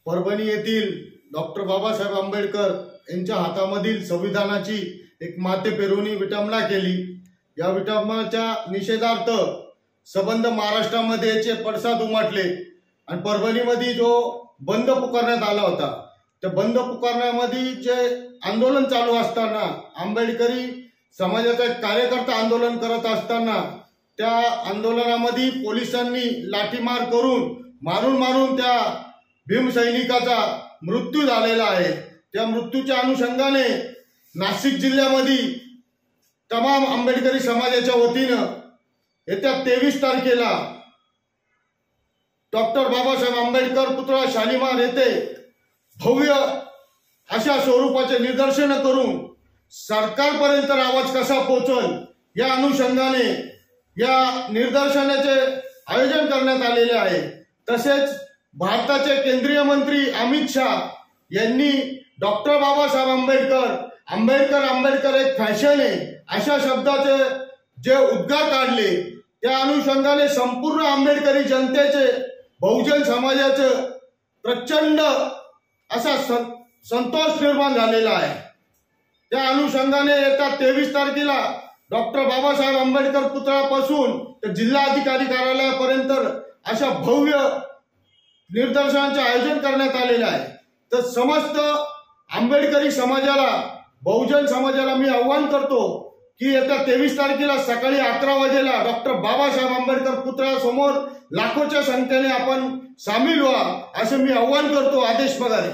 परभणी येथील डॉक्टर बाबासाहेब आंबेडकर यांच्या हातामधील संविधानाची एक माते पेरवणी विटंबना केली। या विटंबनाच्या निषेधार्थ सबंध महाराष्ट्रामध्ये याचे पडसाद उमटले आणि परभणीमध्ये जो बंद पुकारण्यात आला होता, त्या बंद पुकारण्यामध्ये जे आंदोलन चालू असताना आंबेडकरी समाजाचा कार्यकर्ता आंदोलन करत असताना त्या आंदोलनामध्ये पोलिसांनी लाठीमार करून मारून त्या भीमसैनिकाचा मृत्यू झालेला आहे। त्या मृत्यूच्या अनुषंगाने नाशिक जिल्ह्यामध्ये तमाम आंबेडकरी समाजाच्या वतीनं येत्या 23 तारखेला डॉक्टर बाबासाहेब आंबेडकर पुतळा शालिमार येथे भव्य अशा स्वरूपाचे निदर्शन करून सरकारपर्यंत आवाज कसा पोहोचल या अनुषंगाने या निदर्शनाचे आयोजन करण्यात आलेले आहे। तसेच भारताचे केंद्रीय मंत्री अमित शाह यांनी डॉक्टर बाबासाहेब आंबेडकर एक फॅशन आहे अशा शब्दाचे जे उद्गार काढले, त्या अनुषंगाने संपूर्ण आंबेडकरी जनतेचे बहुजन समाजाचे प्रचंड असा संतोष निर्माण झालेला आहे। त्या अनुषंगाने येत्या 23 तारखेला डॉक्टर बाबासाहेब आंबेडकर पुतळ्यापासून ते जिल्हाधिकारी कार्यालयापर्यंत अशा भव्य निदर्शनांचे आयोजन करण्यात आलेले आहे। तर समस्त आंबेडकरी समाजाला, बहुजन समाजाला मी आव्हान करतो की येत्या 23 तारखेला सकाळी 11 वाजेला डॉक्टर बाबासाहेब आंबेडकर पुतळ्यासमोर लाखोच्या संख्येने आपण सामील व्हा, असे मी आव्हान करतो। आदेश पगारे।